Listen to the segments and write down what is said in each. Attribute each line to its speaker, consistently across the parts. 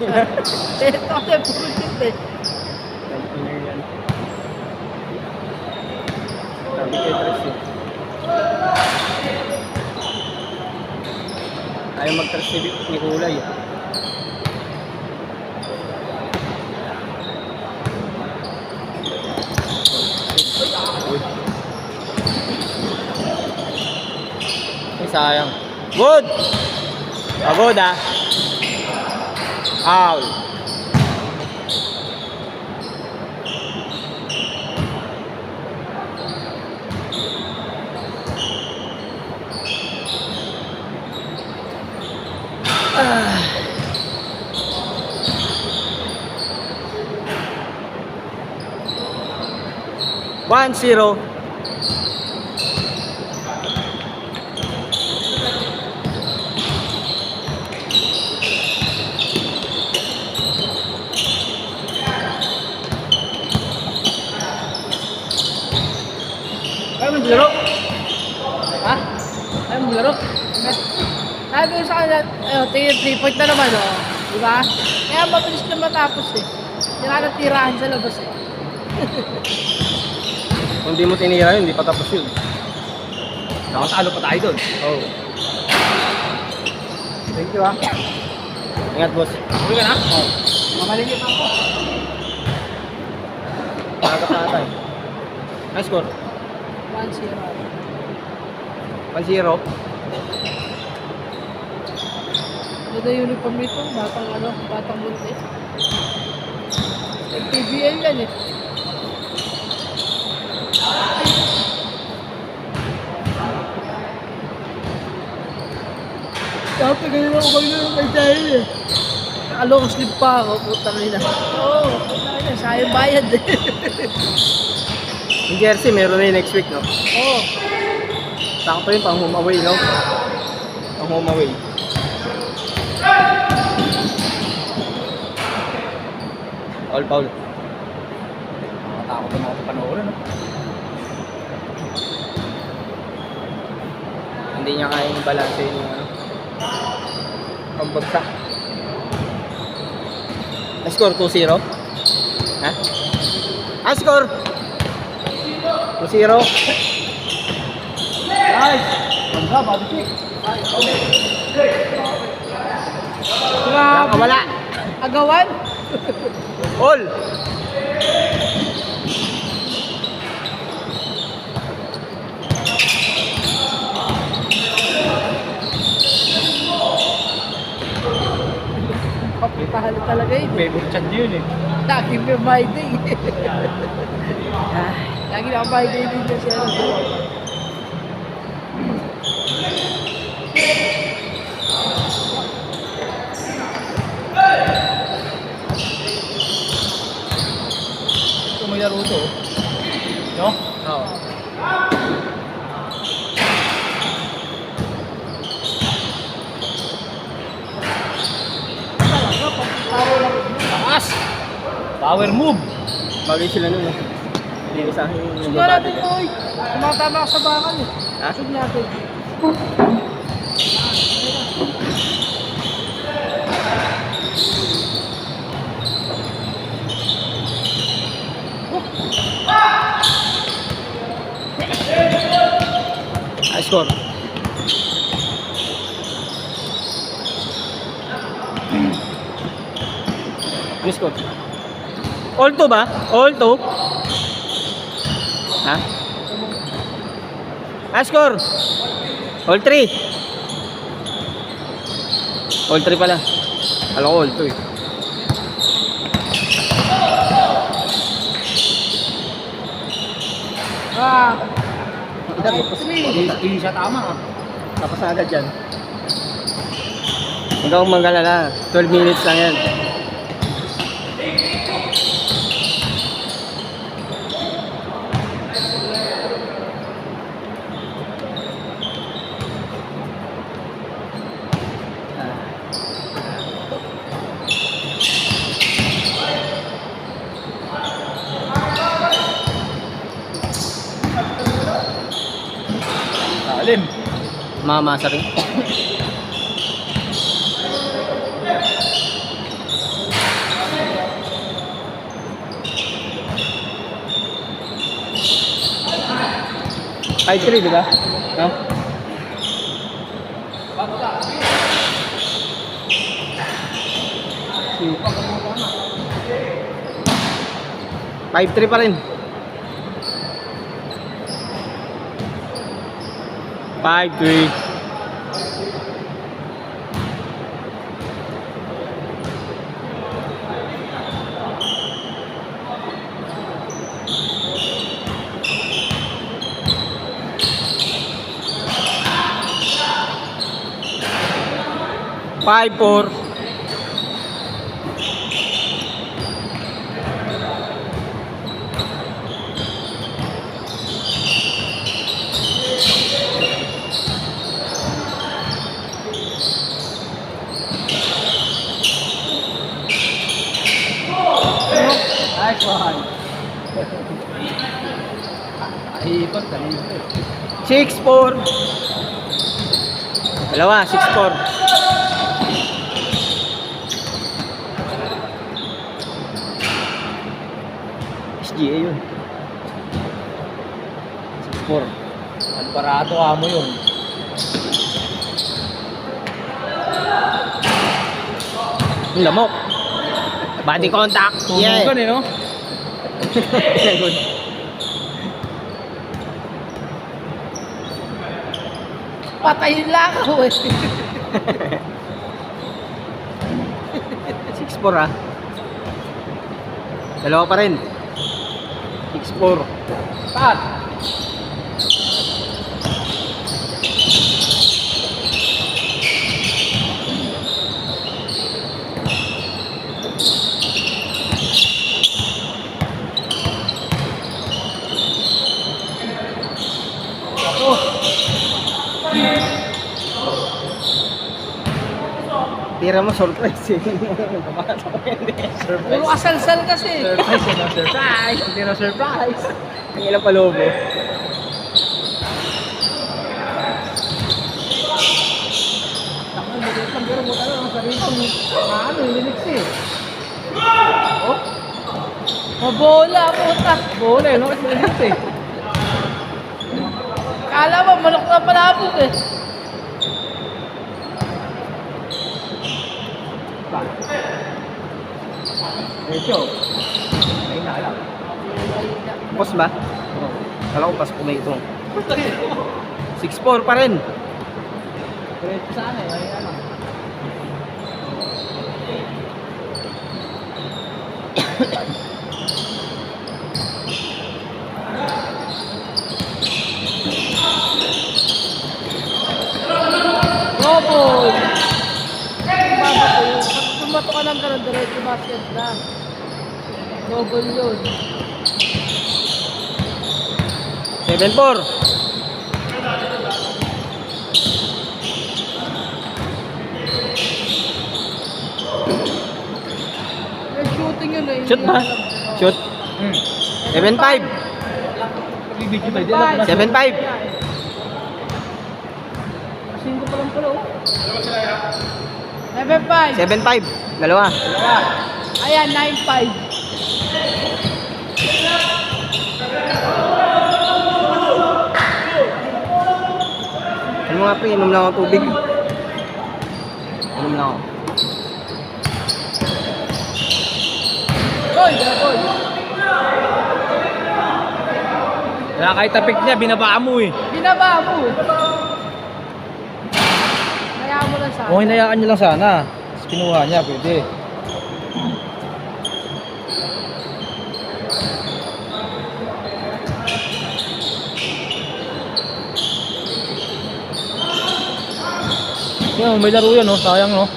Speaker 1: Ito kasi puro shoot eh.
Speaker 2: Engineer yan. Sabi kay Tres eh. Ayaw mag-tres ni Kulay eh. Uy. Ay, sayang. Good! Good ah. Foul. Ah. 1-0.
Speaker 1: Ayaw mo maglaro? Ha? Ayaw mo maglaro? Sabi ko sa kanya, tingin 3 point na naman oh. Diba? Kaya mabilis na matapos eh. Hindi ka natirahan sa labas eh.
Speaker 2: Kung di mo tinira yun, di pa tapos yun.
Speaker 3: Nakatalo pa tayo doon.
Speaker 2: Oh. Thank you ah. Ingat boss.
Speaker 3: Uwi ka na?
Speaker 2: Oh.
Speaker 1: Mamalingit ako.
Speaker 2: Nakakatay. Nice score.
Speaker 1: 1-0.
Speaker 2: 1-0.
Speaker 1: Ito yung uniform nito, batang bunti. PBL yan eh. Dapat ganyan ako maglaro kay Dahil eh. Nakalong sleep pa ako, putang ina. Oo, putang ina, sayang bayad eh.
Speaker 2: Yung jersey, meron na yun next week, no?
Speaker 1: Oo.
Speaker 2: Sakto yun, pang home away, no? Pang home away. All foul.
Speaker 3: Nakatakot na ako panoorin. No?
Speaker 2: Hindi niya kaya yung balance yun yung ano. Pambagsak. Score 2-0. Ha? Score 2-0.
Speaker 3: Nice! Ganda, body kick.
Speaker 1: Grabe.
Speaker 2: Wala.
Speaker 1: Agawan?
Speaker 2: All.
Speaker 1: Papitahan talaga yun.
Speaker 3: Favorite chat niyo yun eh.
Speaker 1: Lagi may my day. Lagi na my day din siya.
Speaker 3: Ito may laro to. No?
Speaker 2: Oo.
Speaker 3: Taas! Power move!
Speaker 2: Bagay sila nun, no? Hindi ko sa akin yung
Speaker 1: Sug
Speaker 2: babado
Speaker 1: natin
Speaker 2: dyan.
Speaker 1: boy. Tumatama ka sa bakal eh.
Speaker 2: Ha?
Speaker 1: Sug natin.
Speaker 2: Score. Ano score? All 2 ba? All 2? Ha? Score? All 3? All 3 pala. Alam ko all 2 eh.
Speaker 1: Ah.
Speaker 3: Hindi siya tama ah.
Speaker 2: Tapos na agad yan. Huwag akong mag-alala. 12 minutes lang yan.
Speaker 3: Alim.
Speaker 2: Mamasa rin. 5-3, di ba? No? Five 3 pa rin. 5-3. Five 4.
Speaker 3: Nice one. Ikot, talipot.
Speaker 2: 6-4. Dalawa, 6-4. SGA yun. 6-4.
Speaker 3: Alvarado amo yun.
Speaker 2: Ang lamok. Body contact.
Speaker 3: Tumugan eh, no?
Speaker 2: Good.
Speaker 1: Patayin lang ako eh.
Speaker 2: 6-4 ah. Dalawa pa rin. 6-4.
Speaker 3: Pat!
Speaker 2: Tira mo surprise eh.
Speaker 1: Puro asal-sal kasi.
Speaker 3: Surprise, no? Surprise! Hindi na surprise.
Speaker 2: Ang ilang palobo.
Speaker 3: Ako, mabilis lang pero buta lang ang sarili kong linix eh. Oh,
Speaker 1: Mabola, puta.
Speaker 3: bola eh, no? Kasi mabilis eh.
Speaker 1: Kala mo, manok na palabog eh.
Speaker 3: Medyo. Ay na lang.
Speaker 2: Pos ba? Kala ko pas kumay ito. 6-4 pa rin.
Speaker 3: Diretso sana eh. Ay ano.
Speaker 1: Double. Babato yun. Pag tumato ka ng ganun, diretso basket lang. Double yun.
Speaker 2: 7-4.
Speaker 1: May shooting yun eh.
Speaker 2: Shoot ba? Shoot. 7-5.
Speaker 3: Bibigyo tayo. Di alam ko na.
Speaker 2: 7-5.
Speaker 3: Singko pa lang pala oh.
Speaker 1: 7-5.
Speaker 2: 7-5. Dalawa.
Speaker 1: Ayan, 9-5.
Speaker 2: Ano nga pre, inom lang ako tubig. Inom lang ako.
Speaker 1: Goal, goal.
Speaker 3: Kaya kahit tapik niya, binabaan mo eh.
Speaker 1: Binaba mo. Kaya mo lang sa
Speaker 3: Kung hinayaan niya lang sana. Tapos kinuha niya, pwede. Yan, may laro yan, no? Sayang, no?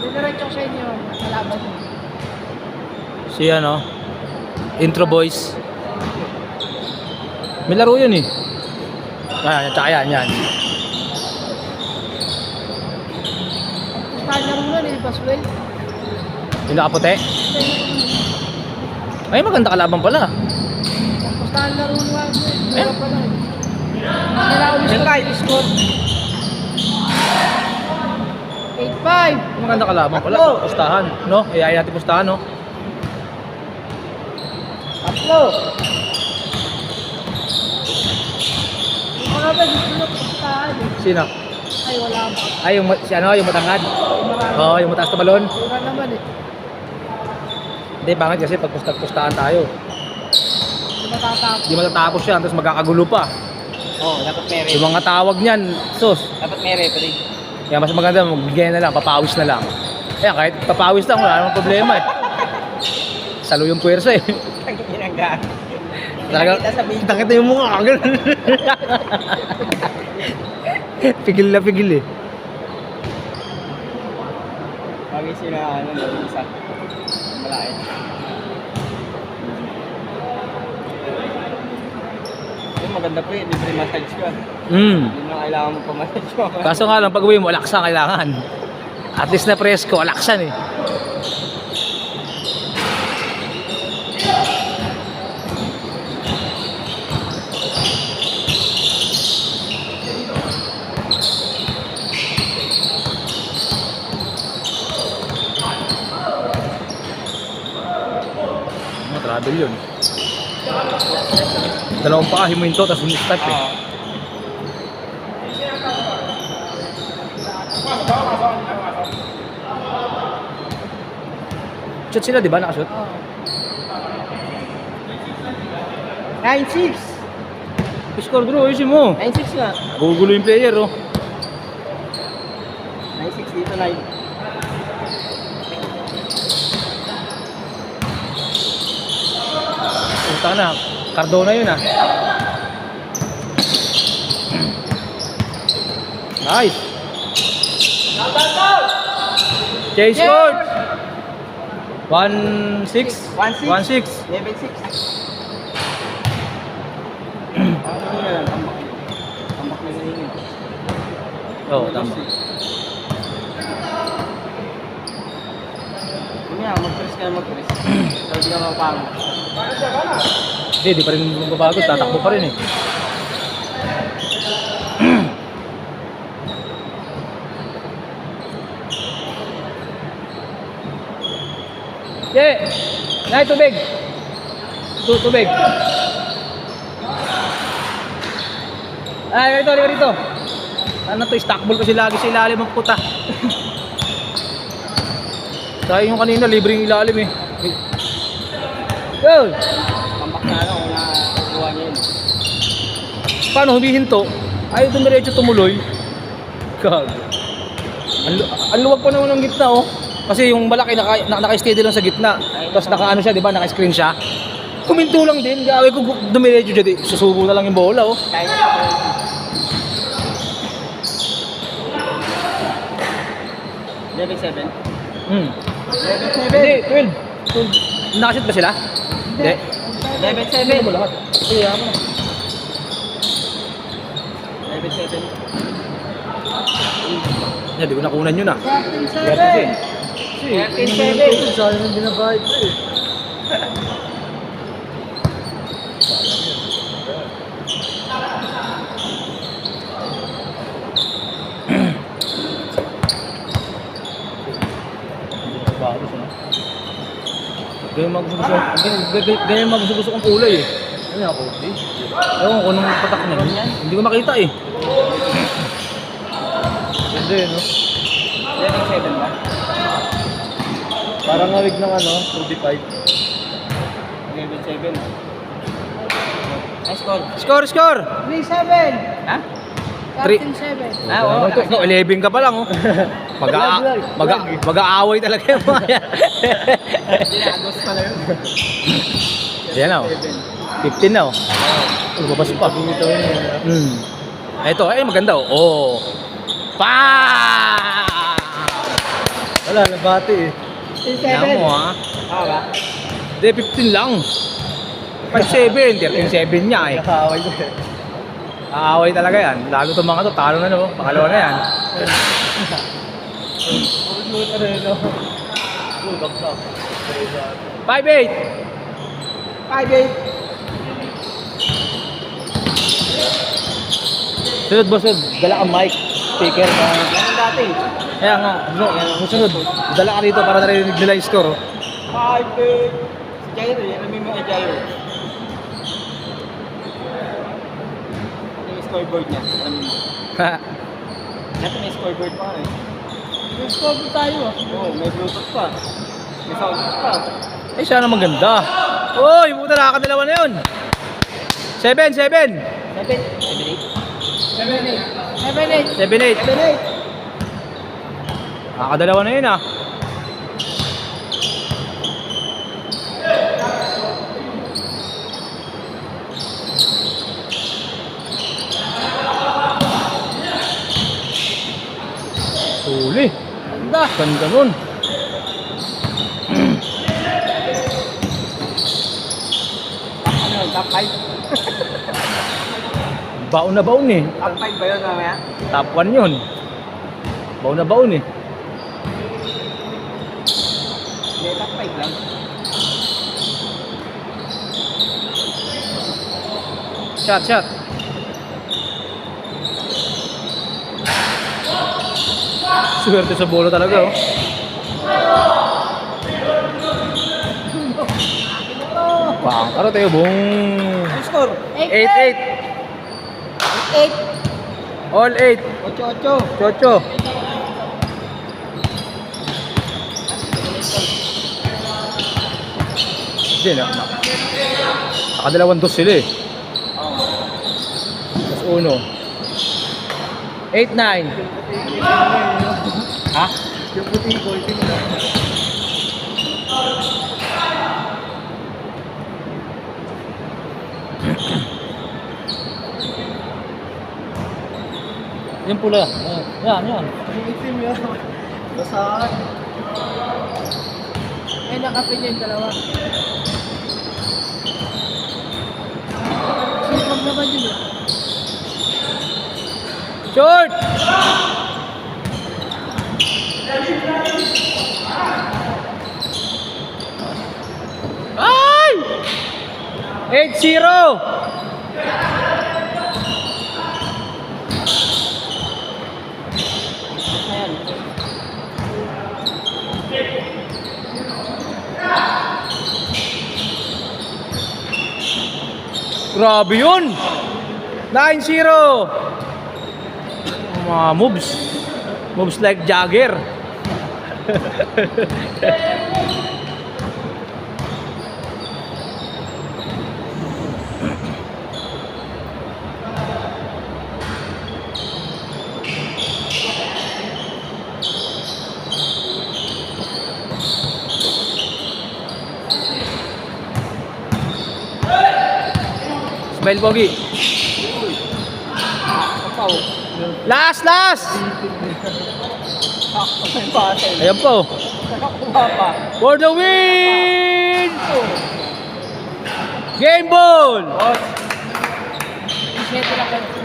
Speaker 1: Diretso ko sa inyo. Kalaban mo.
Speaker 3: Si ano? Intro Boys. May laro yun eh. Ayan, tsaka yan.
Speaker 1: Pustahan na rin nun eh, Baswell.
Speaker 3: Yung nakaputi. Ay, maganda kalaban pala.
Speaker 1: Pustahan na rin nga. Mura pa lang.
Speaker 2: Yan, Kai.
Speaker 1: Score. 8-5.
Speaker 3: Maganda kalaban pala.
Speaker 2: Tatlo.
Speaker 3: Pustahan, no? Iyayin natin pustahan, no?
Speaker 2: Tatlo.
Speaker 1: mga ba, gusto nyo pustahan eh.
Speaker 2: Sino?
Speaker 1: Ay, wala pa.
Speaker 2: Ay, si ano, yung matangkad?
Speaker 1: Marami.
Speaker 2: Oo, yung mataas na balon.
Speaker 1: Pura naman eh.
Speaker 2: Hindi, pangit kasi pag pustahan tayo.
Speaker 1: Hindi matatapos.
Speaker 2: Hindi matatapos yan, tapos magkakagulo pa.
Speaker 3: Oo, dapat may
Speaker 2: Yung mga tawag niyan, sus.
Speaker 3: Dapat may referee.
Speaker 2: Kaya mas maganda, magbigay na lang, papawis na lang. Kaya kahit papawis lang, wala namang problema eh. Salo yung puwersa eh.
Speaker 3: Ang ginagawa.
Speaker 2: Talaga,
Speaker 3: Kita sa video.
Speaker 2: kita yung mukha, ganun. Pigil na pigil eh.
Speaker 3: Bagay sila, ano, isa. Malaki. Yung maganda po yun, libre massage ka. Hindi na kailangan mo pa-massage mo.
Speaker 2: Kaso nga lang, pag uwi mo, alaksa kailangan. At least na presko, alaksan eh. Travel yun. Dalawang paa, himuin to, tapos start eh. Shoot sila, di ba? Nakashoot?
Speaker 1: Oo.
Speaker 3: 9-6.
Speaker 2: Score bro, ayusin mo.
Speaker 3: 9-6 nga.
Speaker 2: Gugulo yung player, oh.
Speaker 3: 9-6 dito, 9.
Speaker 2: Punta na. Cardona yun, ah. Nice. Chase scored. 1-6.
Speaker 3: 1-6.
Speaker 2: 1-6.
Speaker 3: Level 6. Ano nga lang, tambak. Tambak na ganyan.
Speaker 2: Oo, tama.
Speaker 3: Yun nga, mag-press ka na mag-press. Pero di ka mapangat.
Speaker 2: Hindi, di pa rin babago. Tatakbo pa rin eh. Yeah! Nay, tubig! Tubig! Ay, rito, rito! Ano to, stockball kasi lagi sa ilalim ang puta. Tayo yung kanina, libreng ilalim eh. Yo!
Speaker 3: Tambak na ano, kung nakuha niya yun.
Speaker 2: Paano humihinto? Ayaw dumiretso tumuloy. Gago. Ang luwag pa naman ng gitna oh. Kasi yung malaki naka-steady lang sa gitna. Tapos naka-ano siya, di ba? Naka-screen siya. Kuminto lang din. Gawin ko dumiretso siya. Susubo na lang yung bola oh.
Speaker 3: Kaya niya ako. Level 7. Level 7.
Speaker 2: Hindi, 12. Nakashoot ba sila? Hindi.
Speaker 3: Level
Speaker 2: Hindi
Speaker 3: 7.
Speaker 2: mo lahat. Sige, ako na.
Speaker 3: Level 7.
Speaker 2: Hindi ko nakunan yun ah.
Speaker 1: 13-7.
Speaker 3: 13-7.
Speaker 2: Sayang yung binabayad ko eh. Ganyan magsugusto kong kulay eh. Ano ako? Ewan ko nung patak niya. Hindi ko makita eh. Ganda eh, no?
Speaker 3: Level 7 ba?
Speaker 2: Parang awig ng ano, 25.
Speaker 3: Level 7. Nice call.
Speaker 2: Score!
Speaker 1: 3-7.
Speaker 3: Ha?
Speaker 1: 13-7.
Speaker 3: Ah, oo.
Speaker 2: No, 11 ka pa lang oh. Mag-aaway talaga yung mga yan.
Speaker 3: Ginagos pala yun.
Speaker 2: Yan na oh. 15 na oh. Lumabas pa. Ito, ay maganda oh. Oh. Pa! Wala, nabati eh.
Speaker 1: 3-7.
Speaker 2: Yan mo ha.
Speaker 3: Ah, ba?
Speaker 2: Hindi, 15 lang. 5-7, 13-7 niya eh.
Speaker 3: Nakaway ko eh.
Speaker 2: Aaway talaga yan. Lalo itong mga to, talo na no. Pangalawa na yan.
Speaker 3: Puro rin, no?
Speaker 2: 5-8!
Speaker 1: 5-8.
Speaker 2: Sunod boss, dala kang mic, speaker.
Speaker 3: Ganun dati.
Speaker 2: Kaya nga, susunod, dala ka dito para narinig nila yung score. Oh.
Speaker 3: 5-8. Si Jairo, yan namin mo kay Jairo. Yung scoreboard niya. Alam mo. Dati may scoreboard pa eh.
Speaker 1: May score tayo ah.
Speaker 3: Oo, may Bluetooth pa. May sound pa.
Speaker 2: Ay, sana maganda. Uy, puta, nakakadalawa na yun. 7, 7.
Speaker 3: 7,
Speaker 1: 7-8.
Speaker 2: 7-8.
Speaker 3: 7, 8.
Speaker 2: Nakakadalawa na yun ah. Huli.
Speaker 1: Ganda.
Speaker 2: Ganda nun.
Speaker 3: Ano yun? Top 5?
Speaker 2: Baon na baon eh.
Speaker 3: Top 5 ba yun mamaya?
Speaker 2: Top 1 yun. Baon na baon eh.
Speaker 3: Hindi, top 5 lang.
Speaker 2: Shot, shot. Swerte sa bolo talaga oh. Pangkaro tayo, boom.
Speaker 3: Ang score?
Speaker 2: 8-8.
Speaker 3: 8.
Speaker 2: All 8.
Speaker 3: 8.
Speaker 2: Chocho. Hindi na. Nakadalawang dos sila eh. Tapos uno. 8-9. Ha?
Speaker 3: Yung puti goal team na.
Speaker 2: Yung pula. Yan, yan.
Speaker 3: Yung itim yun. Basahan.
Speaker 1: Eh, nakapin yung dalawa. Sipag naman yun eh.
Speaker 2: Short! Ay! 8-0!
Speaker 3: Ayan.
Speaker 2: Grabe yun! 9-0! Mga moves. Moves like Jagger. Smile Pogi.
Speaker 3: Kapaw.
Speaker 2: Last, last!
Speaker 3: Sakto na yung base.
Speaker 2: Ayan po.
Speaker 3: Nakakuha pa.
Speaker 2: For the win! Game ball!
Speaker 3: Boss.
Speaker 1: 7 lang kayo.